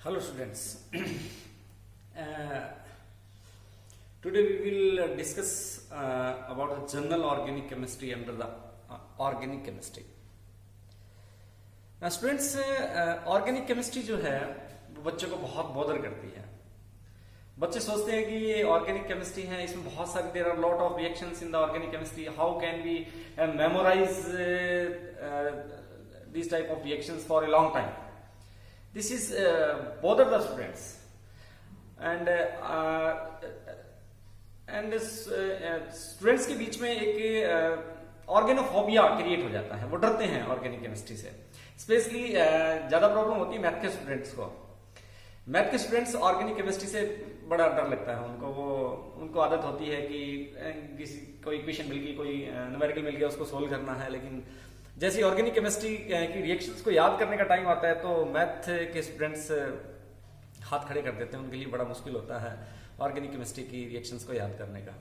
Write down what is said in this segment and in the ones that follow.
Hello students. uh, Today we will discuss about the general organic chemistry under the organic chemistry. Students, organic chemistry जो है वो बच्चों को बहुत bother करती है. बच्चे सोचते हैं कि ये ऑर्गेनिक केमिस्ट्री है, इसमें बहुत सारे there are lot of reactions in the organic chemistry. How can we memorise this type of reactions for a long time? This is bother the students, and students के बीच में एक ऑर्गेनोफोबिया क्रिएट हो जाता है. वो डरते हैं ऑर्गेनिक केमिस्ट्री से. स्पेशली ज्यादा प्रॉब्लम होती है मैथ के स्टूडेंट्स को. मैथ के स्टूडेंट्स ऑर्गेनिक केमिस्ट्री से बड़ा डर लगता है उनको. उनको आदत होती है कि किसी कोई इक्वेशन मिल गई, कोई न्यूमेरिकल मिल गया, उसको सोल्व करना है. लेकिन जैसे ऑर्गेनिक केमिस्ट्री की रिएक्शंस को याद करने का टाइम आता है तो मैथ के स्टूडेंट्स हाथ खड़े कर देते हैं. उनके लिए बड़ा मुश्किल होता है ऑर्गेनिक केमिस्ट्री की रिएक्शंस को याद करने का.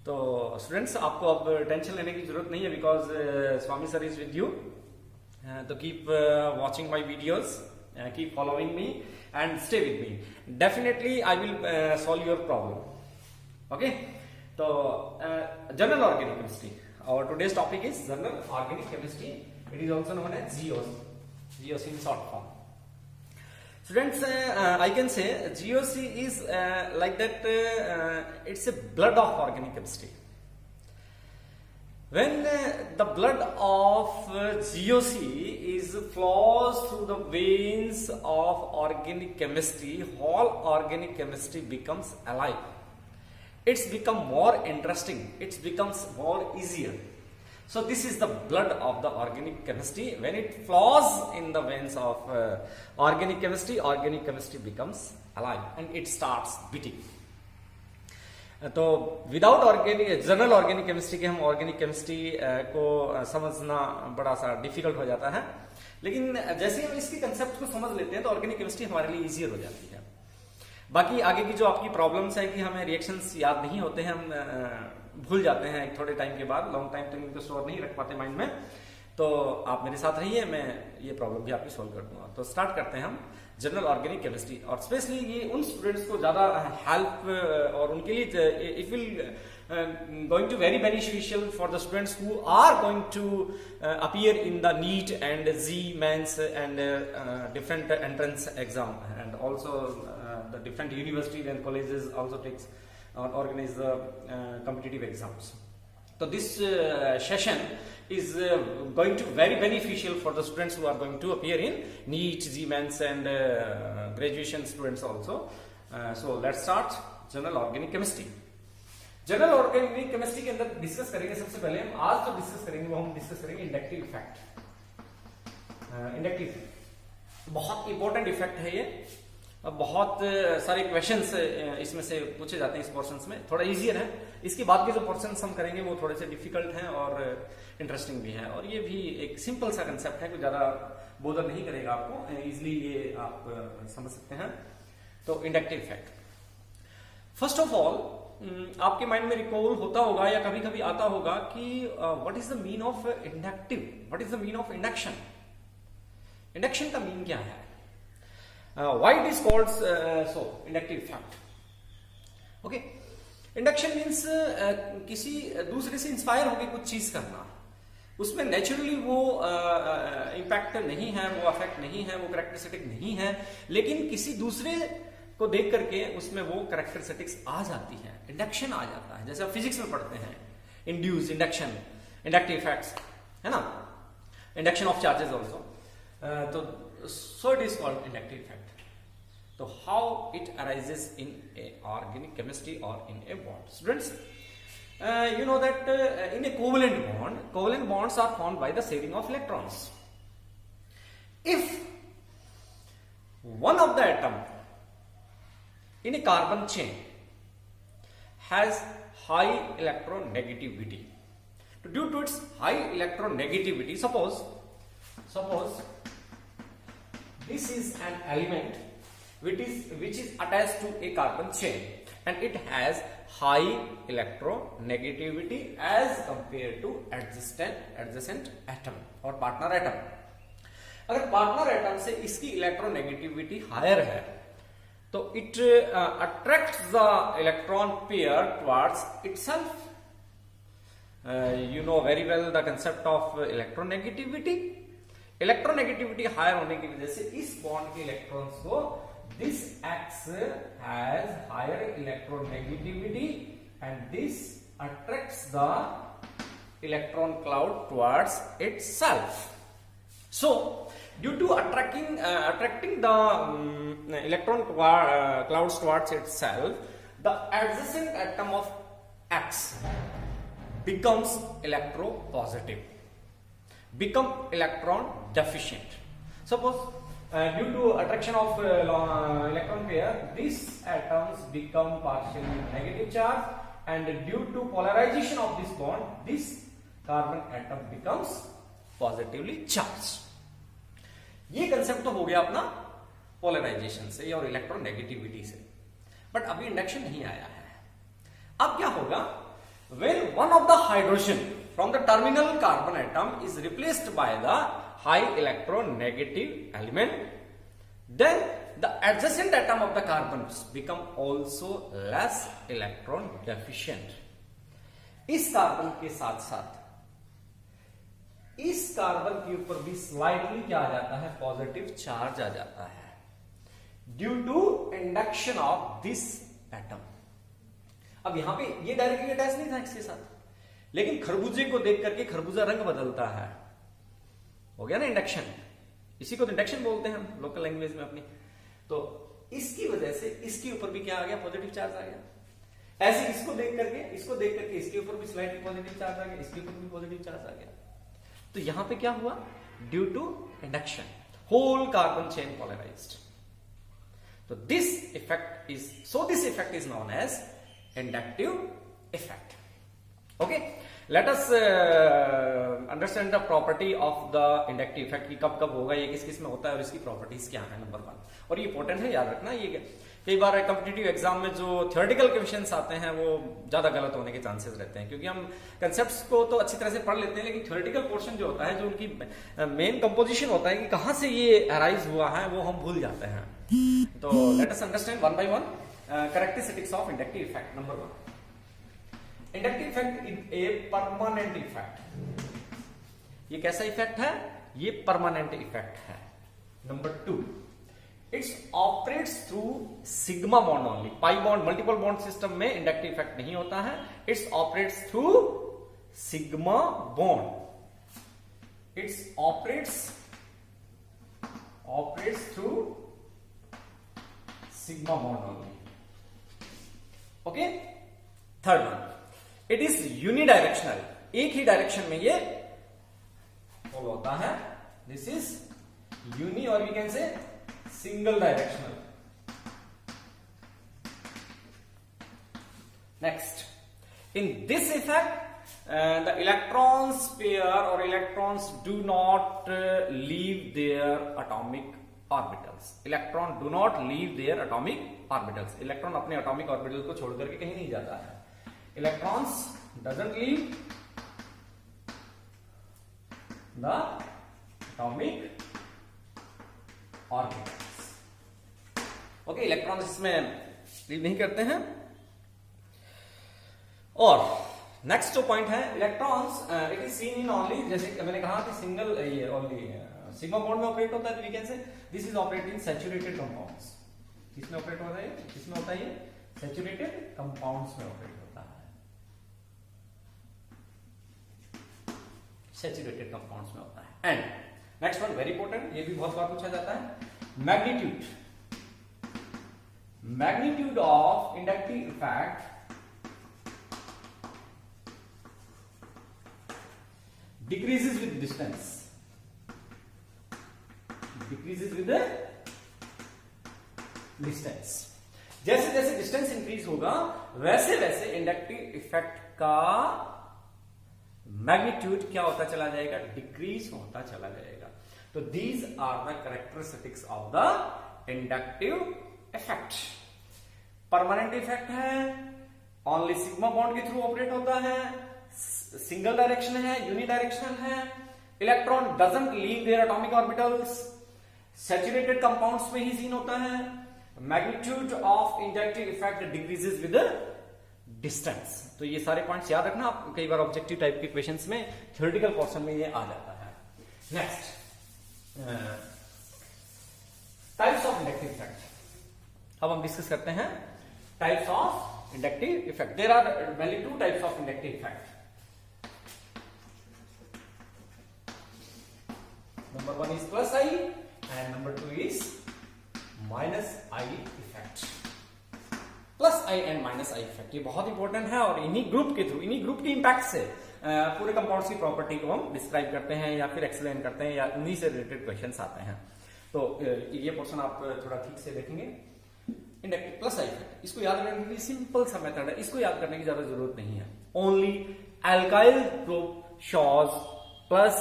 तो स्टूडेंट्स, आपको अब टेंशन लेने की जरूरत नहीं है, because Swami sir is with you. तो keep watching my videos, keep following me and stay with me. Definitely I will solve your problem. Okay, तो general organic chemistry. Our today's topic is general organic chemistry. It is also known as GOC in short form. Students, I can say GOC is like that. It's a blood of organic chemistry. When the blood of GOC is flows through the veins of organic chemistry, whole organic chemistry becomes alive. It's become more interesting, it becomes more easier. So this is the blood of the organic chemistry. When it flows in the veins of organic chemistry becomes alive and it starts beating. तो without organic general organic chemistry के हम organic chemistry को समझना बड़ा सा difficult हो जाता है. लेकिन जैसे ही हम इसकी कंसेप्ट को समझ लेते हैं तो ऑर्गेनिक केमिस्ट्री हमारे लिए इजियर हो जाती है. बाकी आगे की जो आपकी प्रॉब्लम्स है कि हमें रिएक्शंस याद नहीं होते हैं, हम भूल जाते हैं एक थोड़े टाइम के बाद, लॉन्ग टाइम तक इनको स्टोर नहीं रख पाते माइंड में, तो आप मेरे साथ रहिए, मैं ये प्रॉब्लम भी आपकी सोल्व कर दूंगा. तो स्टार्ट करते हैं हम जनरल ऑर्गेनिक केमिस्ट्री. और स्पेशली ये उन स्टूडेंट्स को ज्यादा हेल्प और उनके लिए it will going to very beneficial for the students who are going to appear in the NEET and Z mains and different entrance exam, and also the different universities and colleges also takes or organize the competitive exams. So this session is going to very beneficial for the students who are going to appear in NEET, Z mains and graduation students also. So let's start general organic chemistry. General organic chemistry के अंदर discuss करेंगे. सबसे पहले हम आज जो discuss करेंगे वो हम डिस्कस करेंगे इंडक्टिव इफेक्ट. इंडक्टिव बहुत इंपॉर्टेंट इफेक्ट है ये. बहुत सारे क्वेश्चंस इसमें से पूछे जाते हैं इस पोर्शंस में. थोड़ा इजियर है. इसके बाद के जो पोर्शंस हम करेंगे वो थोड़े से डिफिकल्ट हैं और इंटरेस्टिंग भी है. और ये भी एक सिंपल सा कंसेप्ट है, कोई ज्यादा बोधर नहीं करेगा आपको. इजिली ये आप समझ सकते हैं. तो inductive effect, first of all आपके माइंड में रिकॉल होता होगा या कभी कभी आता होगा कि what is the mean of inductive, what is the mean of induction. Induction का मीन क्या है, why it is called so inductive effect. Okay, induction means किसी दूसरे से इंस्पायर होकर कुछ चीज करना. उसमें नेचुरली वो इम्पैक्ट नहीं है, वो अफेक्ट नहीं है, वो कैरेक्टरिस्टिक नहीं है, लेकिन किसी दूसरे को देख करके उसमें वो कैरेक्टरिस्टिक्स आ जाती है, इंडक्शन आ जाता है. जैसे आप फिजिक्स में पढ़ते हैं इंड्यूस, इंडक्शन, इंडक्टिव इफेक्ट्स, है ना, इंडक्शन ऑफ चार्जेस ऑल्सो. तो so it is called inductive effect. तो how it arises in a organic chemistry और in a bond. Students, you know that in a covalent bonds are formed by the sharing of electrons. If one of the atom in a carbon chain has high electronegativity, so due to its high electronegativity, suppose this is an element which is attached to a carbon chain and it has high electronegativity as compared to adjacent atom or partner atom. अगर partner atom से इसकी electronegativity higher है तो it attracts the electron pair towards itself. You know very well the concept of electronegativity. Electronegativity higher होने की वजह से इस बॉन्ड के इलेक्ट्रॉन्स को this X has higher electronegativity and this attracts the electron cloud towards itself. So, due to attracting the electron clouds towards itself, the adjacent atom of X becomes electropositive, become electron deficient. Suppose due to attraction of electron pair, these atoms become partially negative charge, and due to polarization of this bond, this carbon atom becomes positively charge. ये concept तो हो गया अपना polarisation से और electronegativity से. But अभी induction नहीं आया है. अब क्या होगा? When one of the hydrogen from the terminal carbon atom is replaced by the high electronegative element, then the adjacent atom of the carbon become also less electron deficient. इस carbon के साथ साथ इस कार्बन के ऊपर भी slightly क्या आ जाता है? पॉजिटिव चार्ज आ जाता है due to induction of this atom. अब यहां पे ये डायरेक्टली अटैच नहीं था इसके साथ, लेकिन खरबूजे को देख करके खरबूजा रंग बदलता है. हो गया ना इंडक्शन. इसी को तो इंडक्शन बोलते हैं हम लोकल लैंग्वेज में अपनी. तो इसकी वजह से इसके ऊपर भी क्या आ गया? पॉजिटिव चार्ज आ गया. ऐसे इसको देख करके इसके ऊपर भी स्लाइटली पॉजिटिव चार्ज आ गया, इसके ऊपर भी पॉजिटिव चार्ज आ गया. तो यहां पे क्या हुआ? Due to induction whole carbon chain polarised. तो this effect is known as inductive effect. Okay, let us understand the property of the inductive effect की कब कब होगा, ये किस किस में होता है और इसकी प्रॉपर्टीज क्या है. नंबर 1, और ये इंपॉर्टेंट है, याद रखना. ये कई बार कॉम्पिटिटिव एग्जाम में जो थ्योरेटिकल क्वेश्चंस आते हैं वो ज्यादा गलत होने के चांसेस रहते हैं, क्योंकि हम कंसेप्ट्स को तो अच्छी तरह से पढ़ लेते हैं, लेकिन थ्योरेटिकल पोर्शन जो होता है, जो उनकी मेन कंपोजिशन होता है कि कहां से ये अराइज हुआ है, वो हम भूल जाते हैं. तो late us understand one by one characteristics of inductive effect. Number 1, inductive effect is a permanent effect. ये कैसा इफेक्ट है? ये परमानेंट इफेक्ट है. Number 2, it's operates through sigma bond only. Pi bond, multiple bond system में inductive effect नहीं होता है. It's operates through sigma bond. It's operates through sigma bond only. Okay. Third one, it is unidirectional. एक ही direction में ये follow होता है. This is uni और we can say single directional. Next, in this effect, the electrons pair or electrons do not leave their atomic orbitals. Electron do not leave their atomic orbitals. Electron अपने atomic orbital को छोड़ करके कहीं नहीं जाता है. Electrons doesn't leave the atomic orbitals. Okay, electrons इसमें leave नहीं करते हैं. और नेक्स्ट जो पॉइंट है, electrons it is seen in only, जैसे मैंने कहा कि सिंगल ये ओनली सिग्मा बॉन्ड में ऑपरेट होता है. तो we can say this is operate in saturated compounds. किसमें ऑपरेट होता है? किसमें होता है ये? सैचुरेटेड कंपाउंड्स में ऑपरेट होता है. सैचुरेटेड कंपाउंड्स में होता है. And next one very important, ये भी बहुत बार पूछा जाता है. Magnitude of inductive effect decreases with distance. जैसे जैसे डिस्टेंस इंक्रीज होगा वैसे वैसे इंडक्टिव इफेक्ट का मैग्नीट्यूड क्या होता चला जाएगा? डिक्रीज होता चला जाएगा. तो these are the characteristics of the inductive effect. Permanent effect है, ओनली सिग्मा बॉन्ड के थ्रू ऑपरेट होता है, सिंगल डायरेक्शन है, यूनिडायरेक्शनल है, electron doesn't leave their atomic orbitals, saturated compounds में ही सीन होता है, magnitude of inductive effect decreases with distance. तो ये सारे पॉइंट्स याद रखना, आप कई बार ऑब्जेक्टिव टाइप के क्वेश्चंस में थ्योरेटिकल पोर्शन में ये आ जाता है। Next, types of inductive effect. अब हम डिस्कस करते हैं types of inductive effect. There are mainly two types of inductive effect. Number one is plus I and number two is minus I effect. Plus I and minus I effect ये बहुत important है, और इन्हीं group के through, इन्हीं group के impact से पूरे कंपाउंड्स की प्रॉपर्टी को हम डिस्क्राइब करते हैं या फिर एक्सप्लेन करते हैं, या उन्हीं से रिलेटेड क्वेश्चंस आते हैं। तो ये पोर्शन आप थोड़ा ठीक से देखेंगे। इंडक्टिव प्लस आई इफेक्ट, इसको याद करने के लिए सिंपल सा मेथड है, इसको याद करने की ज्यादा जरूरत नहीं है। Only alkyl group shows plus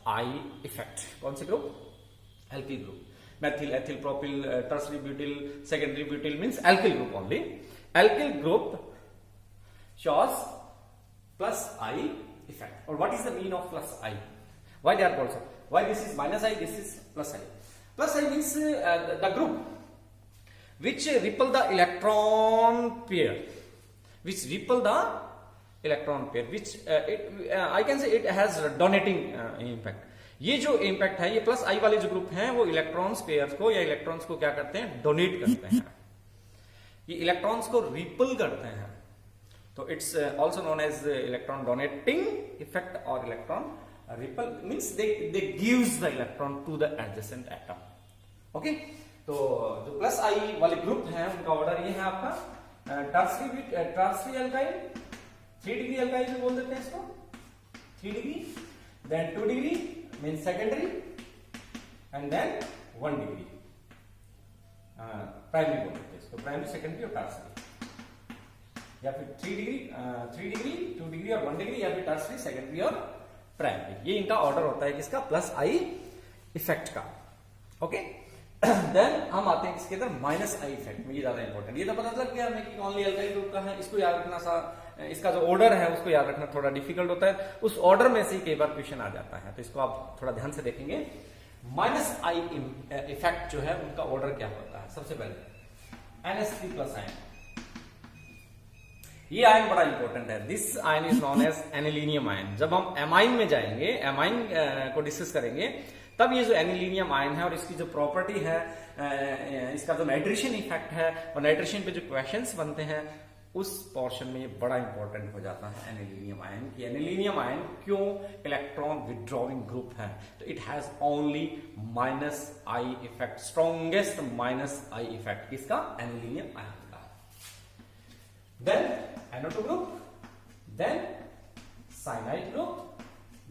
I effect. कौन से group? Alkyl group, methyl, ethyl, propyl, tertiary butyl, secondary butyl means alkyl group only. Alkyl group shows plus I effect. Or what is the mean of plus I? Why they are called so? Why this is minus I, this is plus I? Plus I means the group which repel the electron pair, which repel the electron pair, which I can say it has donating impact. ये जो impact है, ये plus आई वाले जो group हैं वो electrons pairs को या इलेक्ट्रॉन्स को क्या करते हैं? डोनेट करते हैं। ये इलेक्ट्रॉन्स को रिपल करते हैं, तो it's also known as electron donating effect और electron repel means they gives the electron to the adjacent atom. Okay, तो जो प्लस आई वाले ग्रुप हैं उनका ऑर्डर ये है आपका टर्शियरी एल्काइल, 3 डिग्री एल्काइल भी बोल देते हैं इसको, 3 degree, then 2 degree means secondary, and then 1 degree primary बोल सकते हैं इसको, प्राइमरी, सेकेंडरी और टर्शियरी, या फिर 3 डिग्री, 2 डिग्री और 1 डिग्री, या फिर टर्शियरी, सेकेंडरी और प्राइमरी। ये इनका ऑर्डर होता है किसका? प्लस आई इफेक्ट का। ओके, देन हम आते हैं किसके अंदर? माइनस आई इफेक्ट में। ये ज्यादा इंपॉर्टेंट, ये तो पता चल गया हमें कि ओनली एल्काइल ग्रुप का है, इसको याद रखना सा, इसका जो ऑर्डर है उसको याद रखना थोड़ा डिफिकल्ट होता है, उस ऑर्डर में से कई बार क्वेश्चन आ जाता है, तो इसको आप थोड़ा ध्यान से देखेंगे। माइनस आई इफेक्ट जो है उनका ऑर्डर क्या होता है? सबसे पहले NH3 प्लस आयन, ये आयन बड़ा इंपॉर्टेंट है। This ion is known as anilinium ion. जब हम एमाइन में जाएंगे, एमाइन को डिस्कस करेंगे, तब ये जो एनिलीनियम आयन है और इसकी जो प्रॉपर्टी है, इसका जो नाइट्रेशन इफेक्ट है और नाइट्रेशन पे जो क्वेश्चंस बनते हैं, उस पोर्शन में ये बड़ा इंपॉर्टेंट हो जाता है एनिलीनियम आयन की। एनिलीनियम आयन क्यों इलेक्ट्रॉन विड्रॉइंग ग्रुप है? तो it has only minus I effect, strongest minus I effect किसका? एनिलीनियम आयन का। Then NO2 group, then cyanide group,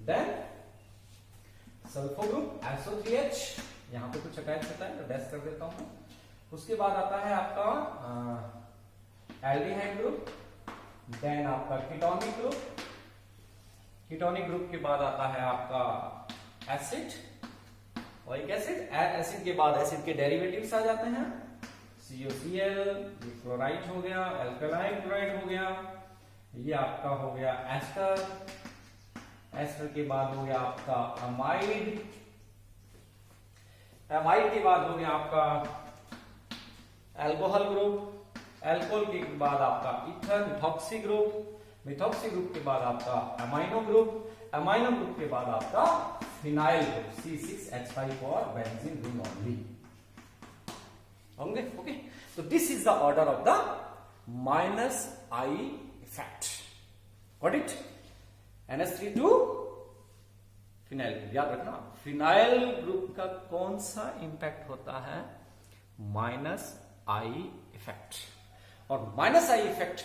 then sulpho group SO3H। यहां पे कुछ शिकायत होता है तो डैश कर देता हूं। उसके बाद आता है आपका एल्डिहाइड ग्रुप, देन आपका कीटोनिक ग्रुप, कीटोनिक ग्रुप के बाद आता है आपका एसिड, ओइक एसिड, एसिड के बाद एसिड के डेरिवेटिव्स आ जाते हैं, COCl, क्लोराइड हो गया, अल्कलाइन क्लोराइड हो गया, ये आपका हो गया एस्टर, एस्टर के बाद हो गया आपका अमाइड, अमाइड के बाद हो गया आपका एल्कोहल ग्रुप, एल्कोहल के बाद आपका ether, methoxy group, methoxy group के बाद आपका अमाइनो ग्रुप, अमाइनो ग्रुप के बाद आपका phenyl group, C6H5 for benzene ring only होंगे। ओके, तो this is the order of the minus I effect. Got it? NH3 to phenyl group, याद रखना। फिनाइल ग्रुप का कौन सा इंपैक्ट होता है? Minus I effect. और माइनस आई इफेक्ट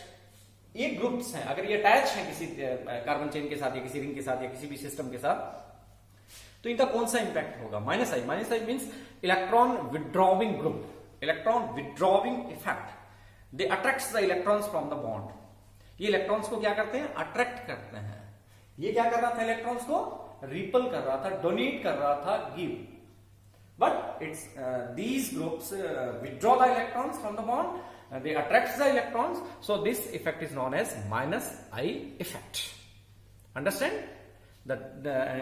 ये ग्रुप्स हैं, अगर ये अटैच है किसी कार्बन चेन के साथ या किसी रिंग के साथ या किसी भी सिस्टम के साथ, तो इनका कौन सा इंपैक्ट होगा? Minus I. Minus I means electron withdrawing group, electron withdrawing effect. They attracts the electrons from the bond. ये इलेक्ट्रॉन्स को क्या करते हैं? अट्रैक्ट करते हैं। ये क्या कर रहा था? इलेक्ट्रॉन्स को रिपल कर रहा था, डोनेट कर रहा था, give. But it's these groups withdraw the electrons from the bond, they attract the electrons, so this effect is known as minus I effect. Understand? The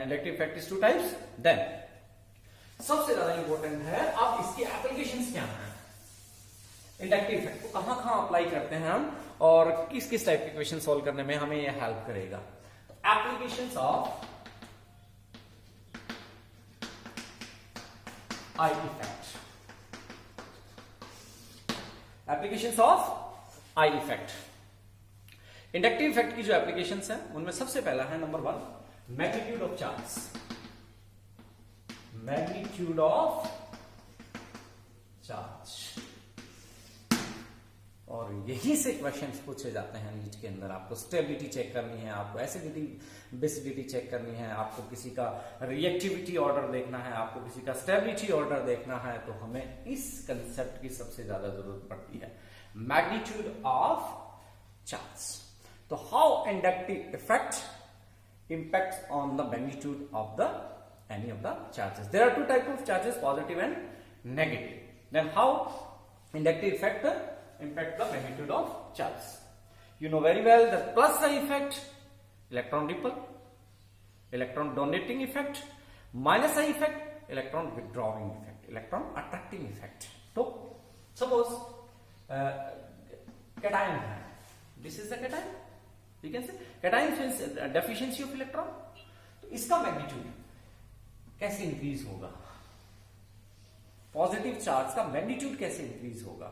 inductive effect is two types. Then सबसे ज्यादा important है अब इसकी applications क्या हैं, inductive effect को कहां कहां अप्लाई करते हैं हम और किस किस टाइप के क्वेश्चन सॉल्व करने में हमें ये हेल्प करेगा. Applications of I effect. Applications of I effect. Inductive effect की जो एप्लीकेशंस हैं उनमें सबसे पहला है number 1, magnitude of charge. Magnitude of charge. और यही से क्वेश्चंस पूछे जाते हैं नीट के अंदर. आपको स्टेबिलिटी चेक करनी है, आपको एसिडिटी बेसिडिटी चेक करनी है, आपको किसी का रिएक्टिविटी ऑर्डर देखना है, आपको किसी का स्टेबिलिटी ऑर्डर देखना है, तो हमें इस कंसेप्ट की सबसे ज्यादा जरूरत पड़ती है, मैग्नीट्यूड ऑफ चार्ज. तो how inductive effect impacts on the magnitude of the any of the charges. There are two types of charges, positive and negative. Then how inductive effect impact the magnitude of charge? You know very well that plus the effect, electron repel, electron donating effect, minus the effect, electron withdrawing effect, electron attracting effect. So suppose cation है, this is the cation. You can say cation means deficiency of electron. तो इसका magnitude कैसे increase होगा, positive charge का magnitude कैसे increase होगा,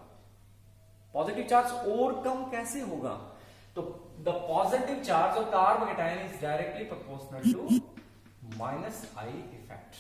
positive charge overcome कैसे होगा. तो the positive charge of the carbon cation is directly proportional to minus I effect.